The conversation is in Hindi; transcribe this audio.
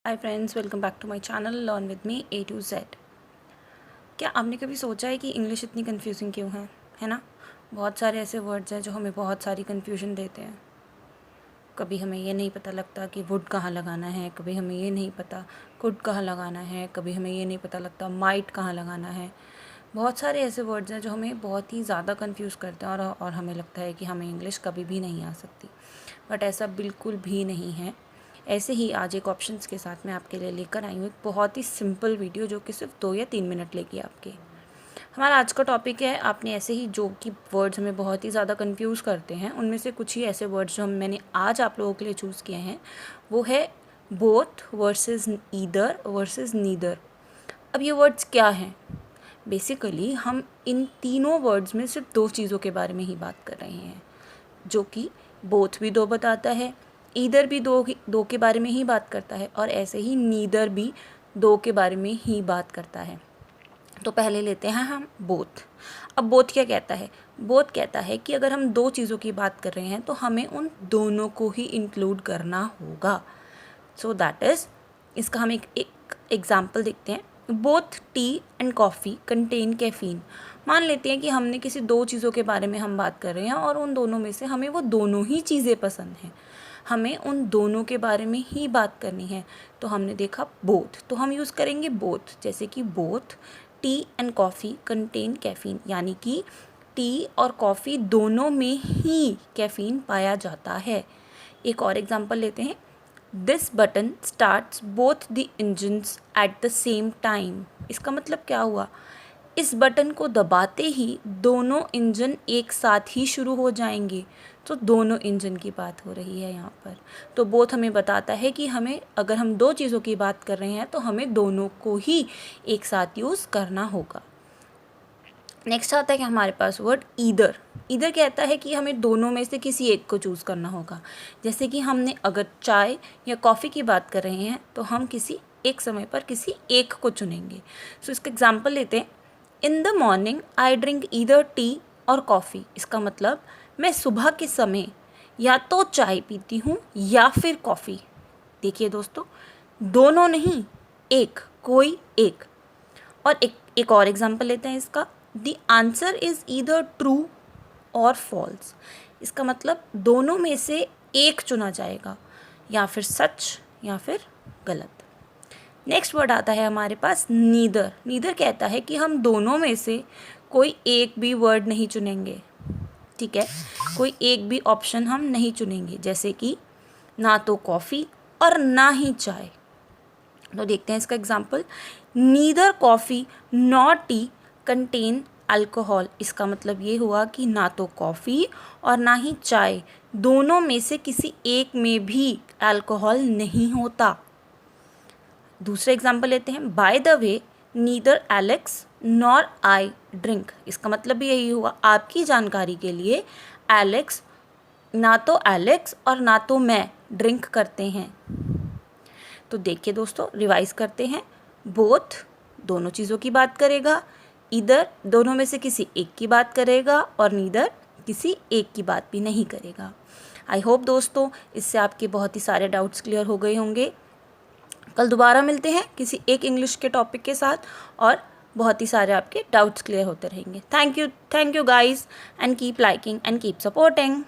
Hi friends, welcome back to my channel learn with me A to Z। क्या आपने कभी सोचा है कि इंग्लिश इतनी कंफ्यूजिंग क्यों है ना। बहुत सारे ऐसे वर्ड्स हैं जो हमें बहुत सारी कंफ्यूजन देते हैं। कभी हमें ये नहीं पता लगता कि वुड कहाँ लगाना है, कभी हमें ये नहीं पता कुड कहाँ लगाना है, कभी हमें ये नहीं पता लगता माइट कहाँ लगाना है। बहुत सारे ऐसे वर्ड्स हैं जो हमें बहुत ही ज़्यादा कंफ्यूज करते हैं और हमें लगता है कि हमें इंग्लिश कभी भी नहीं आ सकती, बट ऐसा बिल्कुल भी नहीं है। ऐसे ही आज एक ऑप्शंस के साथ मैं आपके लिए लेकर आई हूँ एक बहुत ही सिंपल वीडियो जो कि सिर्फ 2 या 3 मिनट लेगी आपके। हमारा आज का टॉपिक है, आपने ऐसे ही जो कि वर्ड्स हमें बहुत ही ज़्यादा कंफ्यूज करते हैं उनमें से कुछ ही ऐसे वर्ड्स जो मैंने आज आप लोगों के लिए चूज़ किए हैं, वो है both versus either versus neither. अब ये वर्ड्स क्या हैं? बेसिकली हम इन तीनों वर्ड्स में सिर्फ 2 चीज़ों के बारे में ही बात कर रहे हैं, जो कि बोथ भी 2 बताता है, ईदर भी दो के बारे में ही बात करता है, और ऐसे ही नीदर भी 2 के बारे में ही बात करता है। तो पहले लेते हैं हम बोथ। अब बोथ क्या कहता है? बोथ कहता है कि अगर हम 2 चीज़ों की बात कर रहे हैं तो हमें उन दोनों को ही इंक्लूड करना होगा। सो दैट इज़, इसका हम एक एग्जाम्पल देखते हैं। Both T and coffee contain caffeine. मान लेते हैं कि हमने किसी 2 चीज़ों के बारे में हम बात कर रहे हैं और उन दोनों में से हमें वो दोनों ही चीज़ें पसंद हैं, हमें उन दोनों के बारे में ही बात करनी है। तो हमने देखा बोथ, तो हम यूज़ करेंगे बोथ। जैसे कि both T and coffee contain caffeine, यानी कि टी और कॉफ़ी दोनों में ही कैफ़ीन पाया जाता है। एक और एग्जांपल लेते हैं। This button starts both the engines at the same time. इसका मतलब क्या हुआ? इस बटन को दबाते ही दोनों इंजन एक साथ ही शुरू हो जाएंगे। तो दोनों इंजन की बात हो रही है यहाँ पर। तो बोथ हमें बताता है कि हमें, अगर हम 2 चीज़ों की बात कर रहे हैं तो हमें दोनों को ही एक साथ यूज़ करना होगा। नेक्स्ट आता है कि हमारे पास वर्ड ईदर। ईदर कहता है कि हमें दोनों में से किसी एक को चूज़ करना होगा। जैसे कि हमने अगर चाय या कॉफ़ी की बात कर रहे हैं तो हम किसी एक समय पर किसी एक को चुनेंगे। सो इसका एग्जाम्पल लेते हैं। In the morning I drink either T और कॉफ़ी। इसका मतलब मैं सुबह के समय या तो चाय पीती हूँ या फिर कॉफ़ी। देखिए दोस्तों, दोनों नहीं, एक, कोई एक। और एक और एग्जाम्पल लेते हैं इसका। The answer is either true और फॉल्स। इसका मतलब दोनों में से एक चुना जाएगा, या फिर सच या फिर गलत। नेक्स्ट वर्ड आता है हमारे पास नीदर। नीदर कहता है कि हम दोनों में से कोई एक भी वर्ड नहीं चुनेंगे। ठीक है, कोई एक भी ऑप्शन हम नहीं चुनेंगे। जैसे कि ना तो कॉफ़ी और ना ही चाय। तो देखते हैं इसका example. Neither coffee nor T contain alcohol. इसका मतलब ये हुआ कि ना तो कॉफ़ी और ना ही चाय, दोनों में से किसी एक में भी अल्कोहल नहीं होता। दूसरा एग्जाम्पल लेते हैं। By the way neither Alex nor I drink. इसका मतलब भी यही हुआ, आपकी जानकारी के लिए, एलेक्स, ना तो एलेक्स और ना तो मैं ड्रिंक करते हैं। तो देखिए दोस्तों, रिवाइज करते हैं। बोथ दोनों चीज़ों की बात करेगा, इधर दोनों में से किसी एक की बात करेगा, और नीदर किसी एक की बात भी नहीं करेगा। आई होप दोस्तों इससे आपके बहुत ही सारे डाउट्स क्लियर हो गए होंगे। कल दोबारा मिलते हैं किसी एक इंग्लिश के टॉपिक के साथ, और बहुत ही सारे आपके डाउट्स क्लियर होते रहेंगे। Thank you guys, and keep liking and keep supporting.